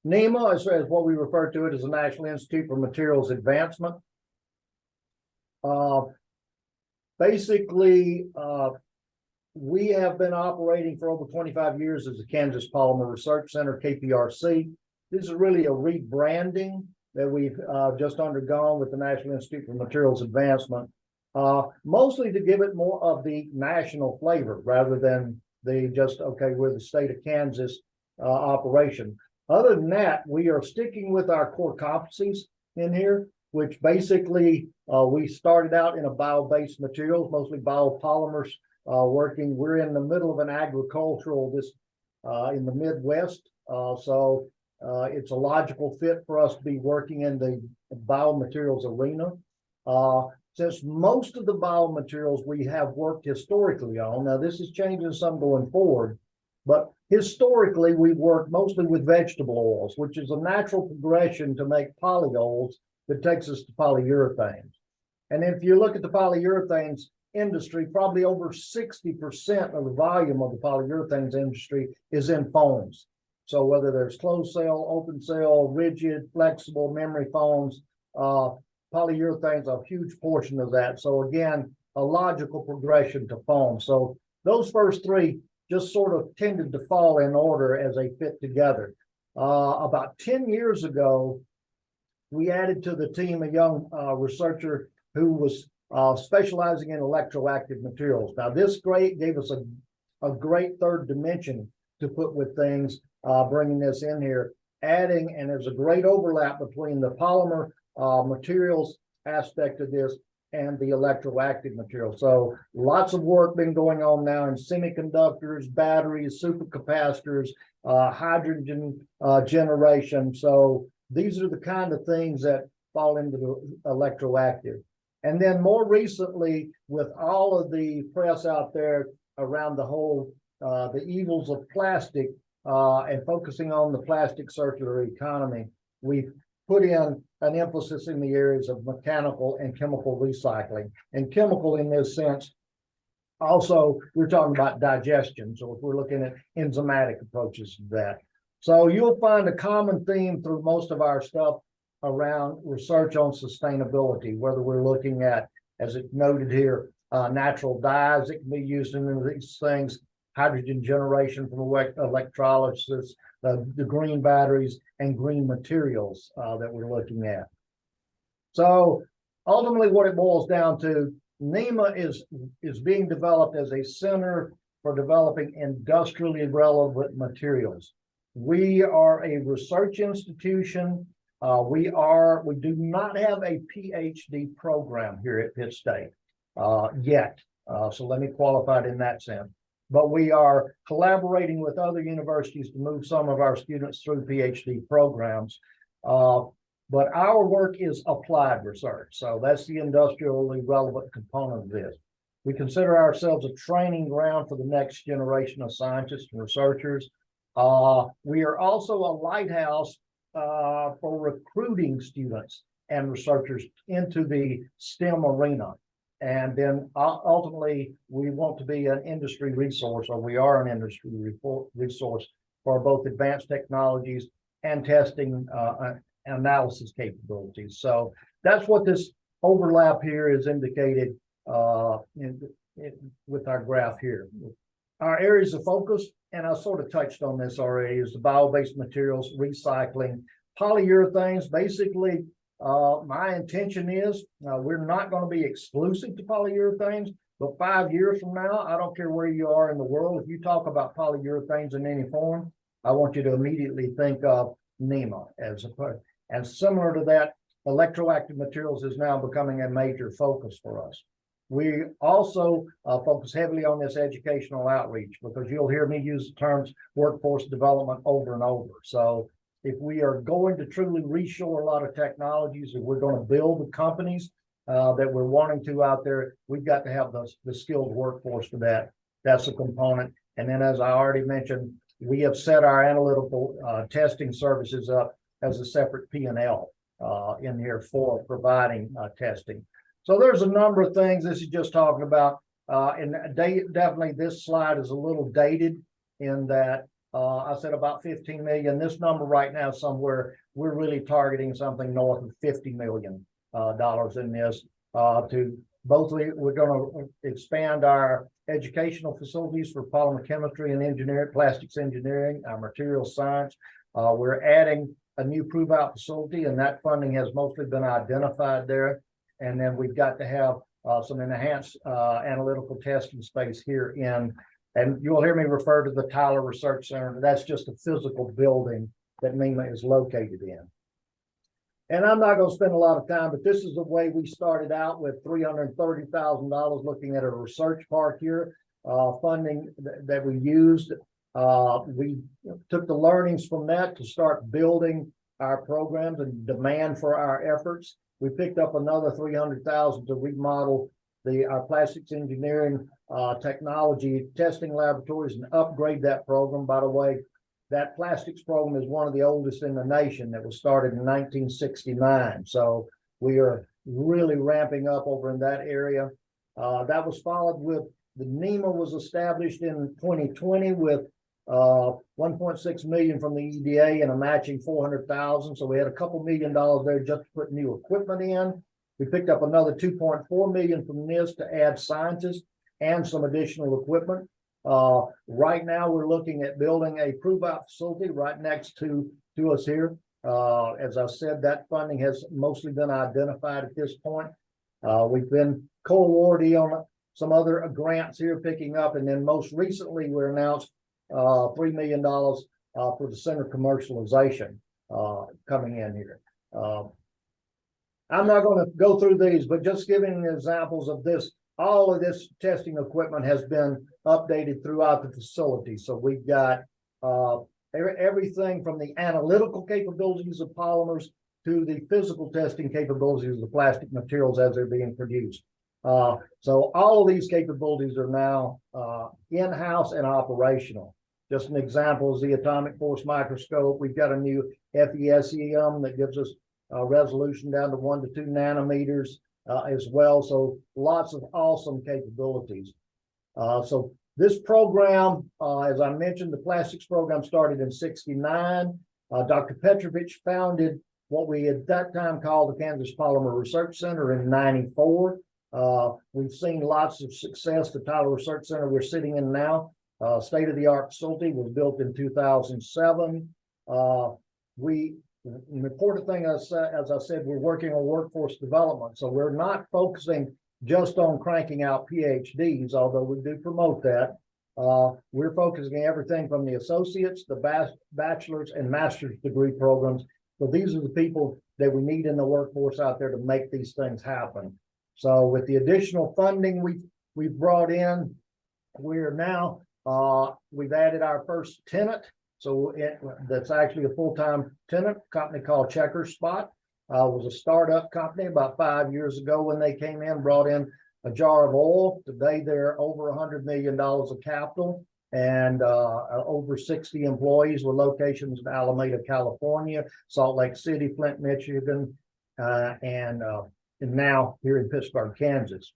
NIMA is what we refer to it as the National Institute for Materials Advancement. Basically, we have been operating for over 25 years as the Kansas Polymer Research Center, KPRC. This is really a rebranding that we've just undergone with the National Institute for Materials Advancement, mostly to give it more of the national flavor rather than the just, okay, we're the state of Kansas operation. Other than that, we are sticking with our core competencies in here, which basically we started out in a bio-based materials, mostly biopolymers working. We're in the middle of an agricultural in the Midwest. So it's a logical fit for us to be working in the biomaterials arena. Since most of the biomaterials we have worked historically on, now this is changing some going forward, but historically we've worked mostly with vegetable oils, which is a natural progression to make polyols that takes us to polyurethanes. And if you look at the polyurethanes industry, probably over 60% of the volume of the polyurethanes industry is in foams. So whether there's closed cell, open cell, rigid, flexible, memory foams, polyurethanes are a huge portion of that. So again, a logical progression to foam. So those first three just sort of tended to fall in order as they fit together. About 10 years ago, we added to the team a young researcher who was specializing in electroactive materials. Now, this gave us a great third dimension to put with things, bringing this in here, adding, and there's a great overlap between the polymer materials aspect of this and the electroactive material. So lots of work been going on now in semiconductors, batteries, supercapacitors, hydrogen generation. So these are the kind of things that fall into the electroactive. And then more recently, with all of the press out there around the whole, the evils of plastic and focusing on the plastic circular economy, we've put in an emphasis in the areas of mechanical and chemical recycling. And chemical in this sense, also, we're talking about digestion. So if we're looking at enzymatic approaches to that. So you'll find a common theme through most of our stuff around research on sustainability, whether we're looking at, as it's noted here, natural dyes that can be used in these things, hydrogen generation from electrolysis, the green batteries and green materials that we're looking at. So ultimately what it boils down to, NIMA is being developed as a center for developing industrially relevant materials. We are a research institution. We do not have a PhD program here at Pitt State yet. So let me qualify it in that sense. But we are collaborating with other universities to move some of our students through PhD programs. But our work is applied research. So that's the industrially relevant component of this. We consider ourselves a training ground for the next generation of scientists and researchers. We are also a lighthouse for recruiting students and researchers into the STEM arena. And then ultimately, we want to be an industry resource, or we are an industry resource for both advanced technologies and testing analysis capabilities. So that's what this overlap here is indicated with our graph here. Our areas of focus, and I sort of touched on this already, is the bio-based materials, recycling, polyurethanes. Basically, my intention is we're not going to be exclusive to polyurethanes, but 5 years from now, I don't care where you are in the world, if you talk about polyurethanes in any form, I want you to immediately think of NIMA as a part. And similar to that, electroactive materials is now becoming a major focus for us. We also focus heavily on this educational outreach, because you'll hear me use the terms workforce development over and over. So if we are going to truly reshore a lot of technologies, if we're going to build the companies that we're wanting to out there, we've got to have the skilled workforce for that. That's a component. And then, as I already mentioned, we have set our analytical testing services up as a separate P&L in here for providing testing. So there's a number of things. This is just talking about, and definitely this slide is a little dated in that I said about 15 million. This number right now somewhere, we're really targeting something north of $50 million in this. To both, we're going to expand our educational facilities for polymer chemistry and engineering, plastics engineering, our material science. We're adding a new prove-out facility, and that funding has mostly been identified there. And then we've got to have some enhanced analytical testing space here in, and you'll hear me refer to the Tyler Research Center. That's just a physical building that NIMA is located in. And I'm not going to spend a lot of time, but this is the way we started out with $330,000 looking at a research park here, funding that we used. We took the learnings from that to start building our programs and demand for our efforts. We picked up another $300,000 to remodel our plastics engineering technology testing laboratories and upgrade that program. By the way, that plastics program is one of the oldest in the nation. That was started in 1969. So we are really ramping up over in that area. That was followed with the NIMA was established in 2020 with $1.6 million from the EDA and a matching $400,000. So we had a couple $1 million there just to put new equipment in. We picked up another $2.4 million from this to add scientists and some additional equipment. Right now, we're looking at building a prove-out facility right next to us here. As I said, that funding has mostly been identified at this point. We've been co-awardee on some other grants here picking up, and then most recently we announced $3 million for the center commercialization coming in here. I'm not going to go through these, but just giving examples of this. All of this testing equipment has been updated throughout the facility. So we've got everything from the analytical capabilities of polymers to the physical testing capabilities of the plastic materials as they're being produced. So all of these capabilities are now in-house and operational. Just an example is the atomic force microscope. We've got a new FESEM that gives us resolution down to 1 to 2 nanometers. As well. So lots of awesome capabilities. So this program, as I mentioned, the plastics program started in '69. Dr. Petrovich founded what we at that time called the Kansas Polymer Research Center in '94. We've seen lots of success. The Tyler Research Center we're sitting in now, state-of-the-art facility, was built in 2007. The important thing, as I said, we're working on workforce development. So we're not focusing just on cranking out PhDs, although we do promote that. We're focusing everything from the associates, the bachelor's and master's degree programs. So these are the people that we need in the workforce out there to make these things happen. So with the additional funding we've brought in, we're now, we've added our first tenant. So that's actually a full-time tenant company called Checker Spot. Was a startup company about 5 years ago when they came in, brought in a jar of oil. Today they're over $100 million of capital and over 60 employees with locations in Alameda, California, Salt Lake City, Flint, Michigan, and now here in Pittsburg, Kansas.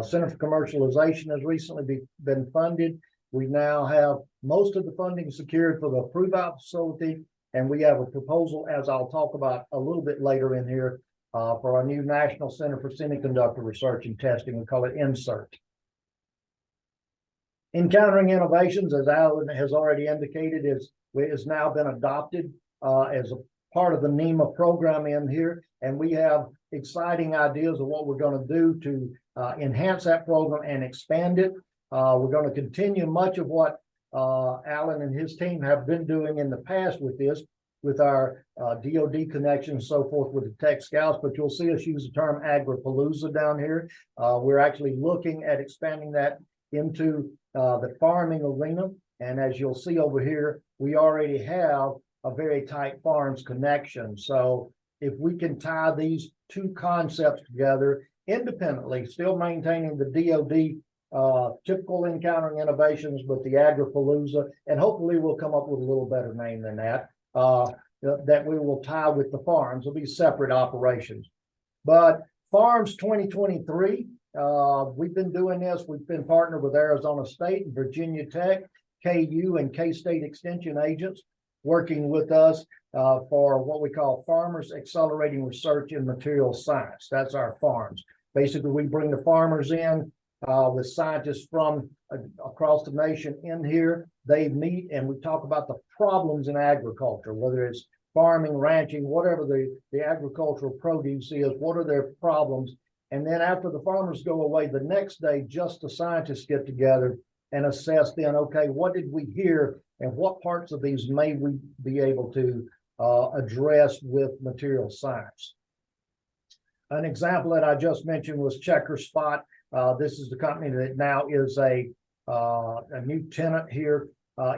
Center for Commercialization has recently been funded. We now have most of the funding secured for the prove-out facility, and we have a proposal, as I'll talk about a little bit later in here, for our new National Center for Semiconductor Research and Testing. We call it INSERT. Encountering Innovations, as Alan has already indicated, is now been adopted as a part of the NIMA program in here, and we have exciting ideas of what we're going to do to enhance that program and expand it. We're going to continue much of what Alan and his team have been doing in the past with this, with our DoD connections, so forth, with the Tech Scouts, but you'll see us use the term Agripalooza down here. We're actually looking at expanding that into the farming arena. And as you'll see over here, we already have a very tight farms connection. So if we can tie these two concepts together independently, still maintaining the DoD typical Encountering Innovations, but the Agripalooza, and hopefully we'll come up with a little better name than that, that we will tie with the farms. It'll be separate operations. But Farms 2023, we've been doing this. We've been partnered with Arizona State and Virginia Tech KU and K-State Extension agents working with us for what we call Farmers Accelerating Research in Materials Science. That's our farms. Basically, we bring the farmers in with scientists from across the nation in here. They meet and we talk about the problems in agriculture, whether it's farming, ranching, whatever the agricultural produce is, what are their problems? And then after the farmers go away, the next day, just the scientists get together and assess then, okay, what did we hear and what parts of these may we be able to address with material science? An example that I just mentioned was Checker Spot. This is the company that now is a new tenant here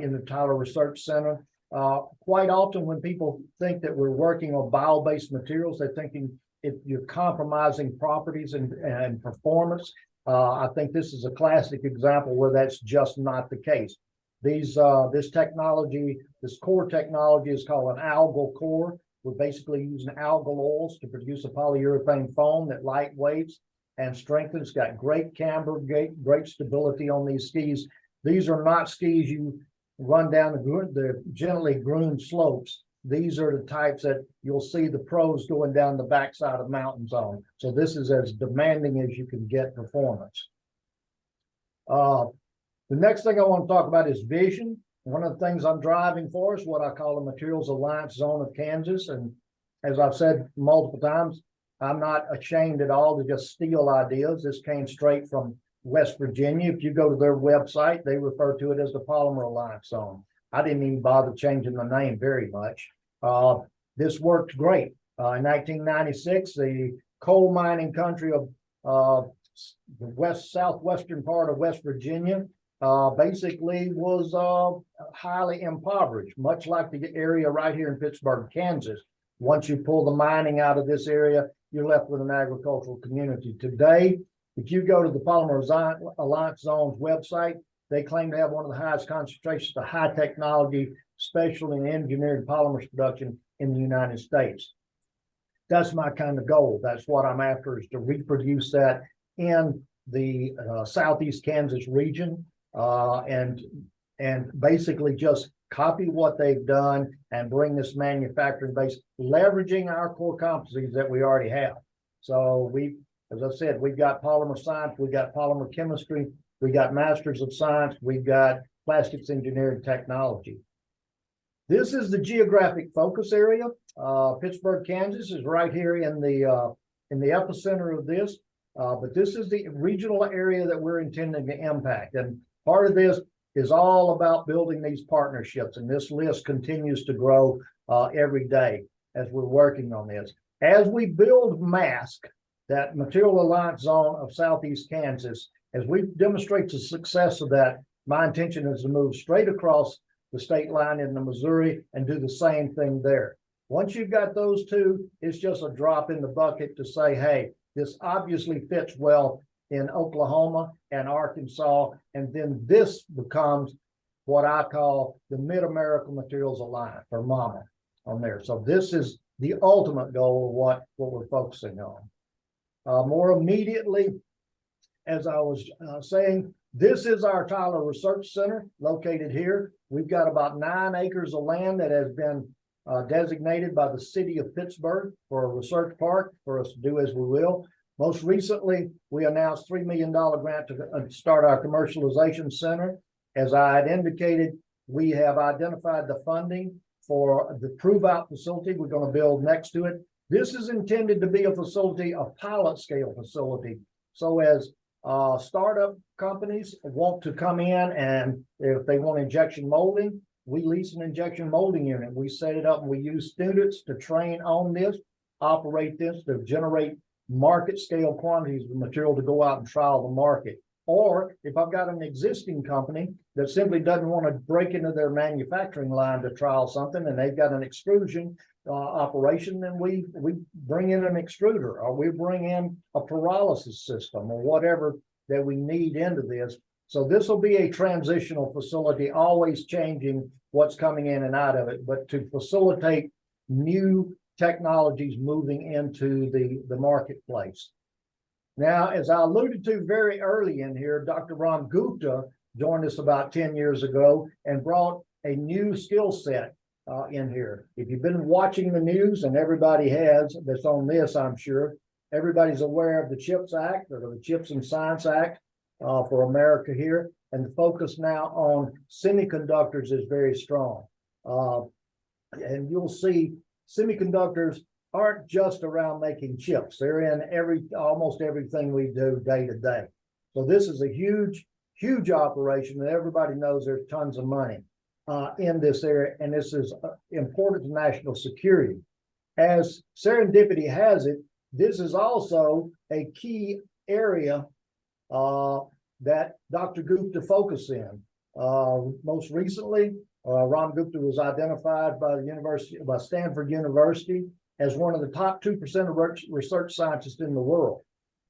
in the Tyler Research Center. Quite often when people think that we're working on bio-based materials, they're thinking if you're compromising properties and performance. I think this is a classic example where that's just not the case. This technology, this core technology is called an algal core. We're basically using algal oils to produce a polyurethane foam that lightweights and strengthens, got great camber, great stability on these skis. These are not skis you run down the gently groomed slopes. These are the types that you'll see the pros going down the backside of mountains on. So this is as demanding as you can get performance. The next thing I want to talk about is vision. One of the things I'm driving for is what I call the Materials Alliance Zone of Kansas. And as I've said multiple times, I'm not ashamed at all to just steal ideas. This came straight from West Virginia. If you go to their website, they refer to it as the Polymer Alliance Zone. I didn't even bother changing the name very much. This worked great. In 1996, the coal mining country of the southwestern part of West Virginia basically was highly impoverished, much like the area right here in Pittsburg, Kansas. Once you pull the mining out of this area, you're left with an agricultural community. Today, if you go to the Polymer Alliance Zone's website, they claim to have one of the highest concentrations of high technology, special and engineered polymers production in the United States. That's my kind of goal. That's what I'm after, is to reproduce that in the Southeast Kansas region and basically just copy what they've done and bring this manufacturing base, leveraging our core competencies that we already have. So as I said, we've got polymer science, we've got polymer chemistry, we got masters of science, we've got plastics engineering technology. This is the geographic focus area. Pittsburg, Kansas is right here in the epicenter of this, but this is the regional area that we're intending to impact. And part of this is all about building these partnerships, and this list continues to grow every day as we're working on this. As we build MASK, that Material Alliance Zone of Southeast Kansas, as we demonstrate the success of that, my intention is to move straight across the state line into Missouri and do the same thing there. Once you've got those two, it's just a drop in the bucket to say, hey, this obviously fits well in Oklahoma and Arkansas, and then this becomes what I call the Mid-America Materials Alliance, or MAMA, on there. So this is the ultimate goal of what we're focusing on. More immediately, as I was saying, this is our Tyler Research Center located here. We've got about 9 acres of land that has been designated by the city of Pittsburgh for a research park for us to do as we will. Most recently, we announced $3 million grant to start our commercialization center. As I had indicated, we have identified the funding for the prove-out facility we're going to build next to it. This is intended to be a facility, a pilot scale facility. So as startup companies want to come in, and if they want injection molding, we lease an injection molding unit. We set it up and we use students to train on this, operate this, to generate market scale quantities of material to go out and trial the market. Or if I've got an existing company that simply doesn't want to break into their manufacturing line to trial something, and they've got an extrusion operation, then we bring in an extruder, or we bring in a pyrolysis system, or whatever that we need into this. So this will be a transitional facility, always changing what's coming in and out of it, but to facilitate new technologies moving into the marketplace. Now, as I alluded to very early in here, Dr. Ram Gupta joined us about 10 years ago and brought a new skill set in here. If you've been watching the news, and everybody has that's on this, I'm sure, everybody's aware of the CHIPS Act, or the Chips and Science Act for America here. And the focus now on semiconductors is very strong. And you'll see semiconductors aren't just around making chips. They're in almost everything we do day to day. So this is a huge operation, and everybody knows there's tons of money in this area, and this is important to national security. As serendipity has it, this is also a key area that Dr. Gupta focused in. Most recently, Ram Gupta was identified by Stanford University as one of the top 2% of research scientists in the world.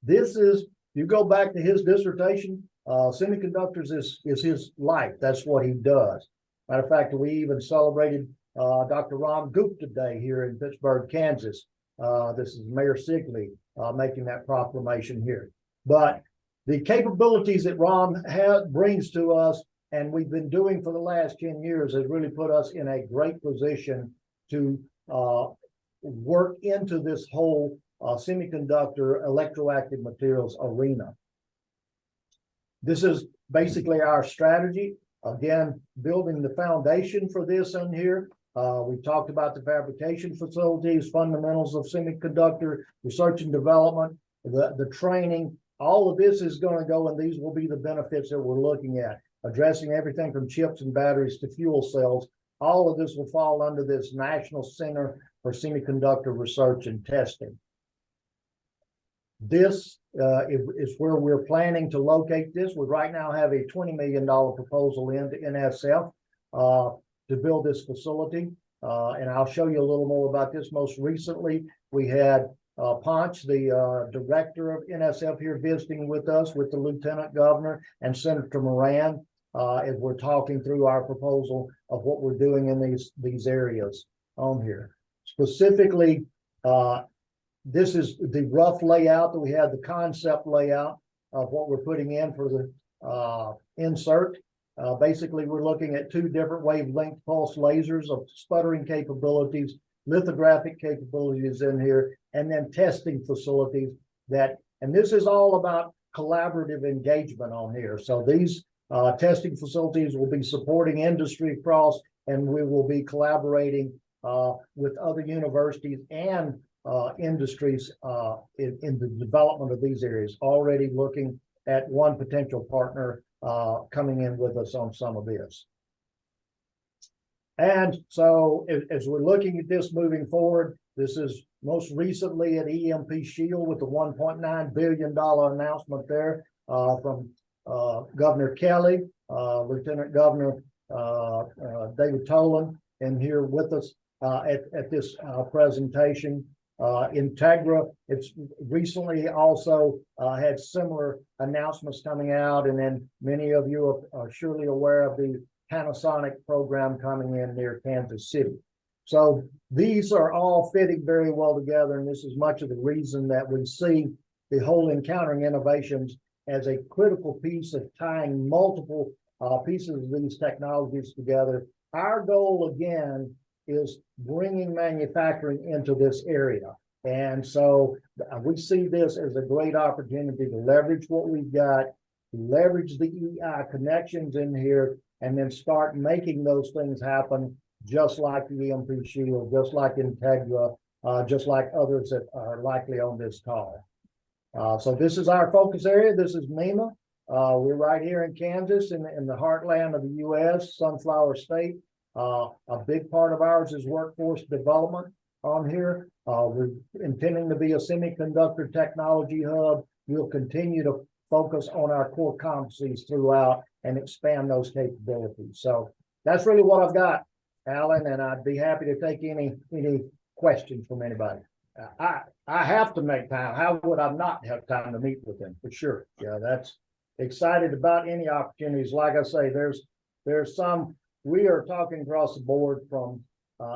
This is, you go back to his dissertation, semiconductors is his life. That's what he does. Matter of fact, we even celebrated Dr. Ram Gupta Day here in Pittsburg, Kansas. This is Mayor Sigley making that proclamation here. But the capabilities that Ram brings to us, and we've been doing for the last 10 years, has really put us in a great position to work into this whole semiconductor electroactive materials arena. This is basically our strategy. Again, building the foundation for this in here. We talked about the fabrication facilities, fundamentals of semiconductor research and development, the training. All of this is going to go, and these will be the benefits that we're looking at, addressing everything from chips and batteries to fuel cells. All of this will fall under this National Center for Semiconductor Research and Testing. This is where we're planning to locate this. We right now have a $20 million proposal into NSF to build this facility. And I'll show you a little more about this. Most recently, we had Ponch, the director of NSF, here visiting with us with the Lieutenant Governor and Senator Moran as we're talking through our proposal of what we're doing in these areas on here. Specifically, this is the rough layout that we had, the concept layout of what we're putting in for the insert. Basically, we're looking at 2 different wavelength pulse lasers of sputtering capabilities, lithographic capabilities in here, and then testing facilities and this is all about collaborative engagement on here. So these testing facilities will be supporting industry across, and we will be collaborating with other universities and industries in the development of these areas. Already looking at one potential partner coming in with us on some of this. And so as we're looking at this moving forward, this is most recently at EMP Shield with the $1.9 billion announcement there from Governor Kelly, Lieutenant Governor David Tolan, and here with us at this presentation. Integra, it's recently also had similar announcements coming out, and then many of you are surely aware of the Panasonic program coming in near Kansas City. So these are all fitting very well together, and this is much of the reason that we see the whole Encountering Innovations as a critical piece of tying multiple pieces of these technologies together. Our goal, again, is bringing manufacturing into this area. And so we see this as a great opportunity to leverage what we've got, leverage the EI connections in here, and then start making those things happen, just like the EMP Shield, just like Integra, just like others that are likely on this call. So this is our focus area. This is NIMA. We're right here in Kansas, in the heartland of the U.S., Sunflower State. A big part of ours is workforce development on here. We're intending to be a semiconductor technology hub. We'll continue to focus on our core competencies throughout and expand those capabilities. So that's really what I've got, Alan, and I'd be happy to take any questions from anybody. I have to make time. How would I not have time to meet with them? For sure. Yeah, that's excited about any opportunities. Like I say, there's some, we are talking across the board from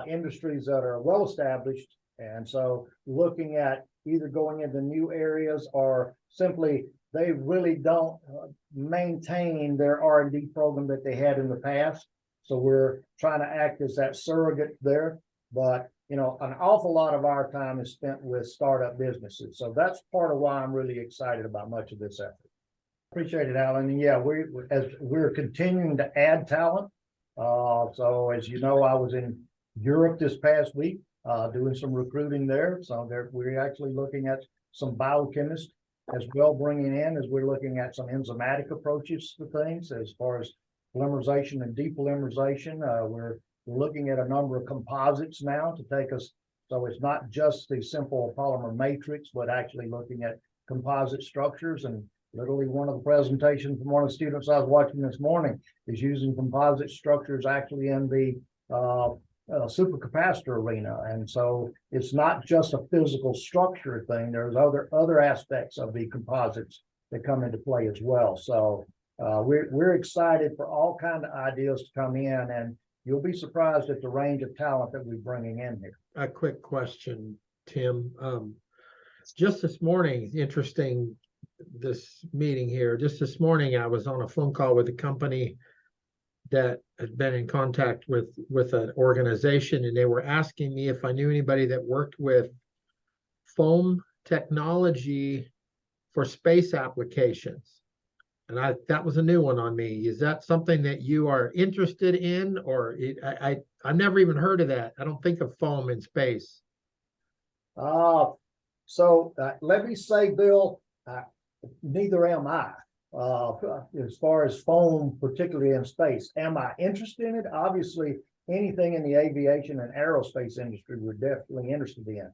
industries that are well established. And so looking at either going into new areas or simply they really don't maintain their R&D program that they had in the past. So we're trying to act as that surrogate there. But, you know, an awful lot of our time is spent with startup businesses. So that's part of why I'm really excited about much of this effort. Appreciate it, Alan. And yeah, we're continuing to add talent. So as you know, I was in Europe this past week doing some recruiting there. So we're actually looking at some biochemists as well, bringing in as we're looking at some enzymatic approaches to things as far as polymerization and depolymerization. We're looking at a number of composites now to take us. So it's not just the simple polymer matrix, but actually looking at composite structures. And literally one of the presentations from one of the students I was watching this morning is using composite structures actually in the supercapacitor arena. And so it's not just a physical structure thing. There's other aspects of the composites that come into play as well. So we're excited for all kinds of ideas to come in, and you'll be surprised at the range of talent that we're bringing in here. A quick question, Tim. Just this morning, interesting, this meeting here, just this morning, I was on a phone call with a company that had been in contact with an organization, and they were asking me if I knew anybody that worked with foam technology for space applications. And that was a new one on me. Is that something that you are interested in, or I've never even heard of that. I don't think of foam in space. So let me say, Bill, neither am I. As far as foam, particularly in space, am I interested in it? Obviously, anything in the aviation and aerospace industry, we're definitely interested in.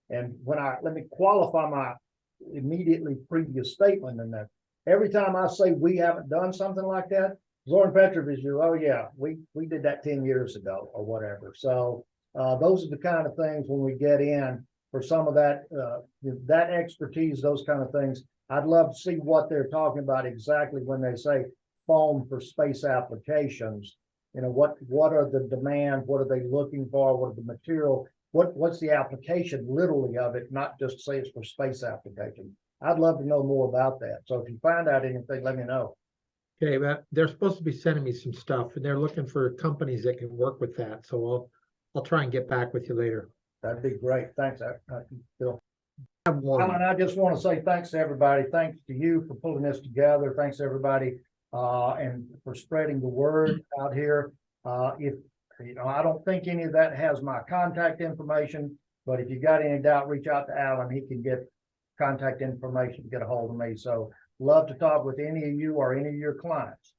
And let me qualify my immediately previous statement in that. Every time I say we haven't done something like that, Zoran Petrovich is, oh yeah, we did that 10 years ago or whatever. So those are the kind of things when we get in for some of that expertise, those kind of things. I'd love to see what they're talking about exactly when they say foam for space applications. You know, what are the demands? What are they looking for? What are the material? What's the application literally of it? Not just say it's for space application. I'd love to know more about that. So if you find out anything, let me know. Okay, but they're supposed to be sending me some stuff, and they're looking for companies that can work with that. So I'll try and get back with you later. That'd be great. Thanks, Bill. Alan, I just want to say thanks to everybody. Thanks to you for pulling this together. Thanks to everybody and for spreading the word out here. If you know, I don't think any of that has my contact information, but if you got any doubt, reach out to Alan. He can get contact information, get a hold of me. So love to talk with any of you or any of your clients.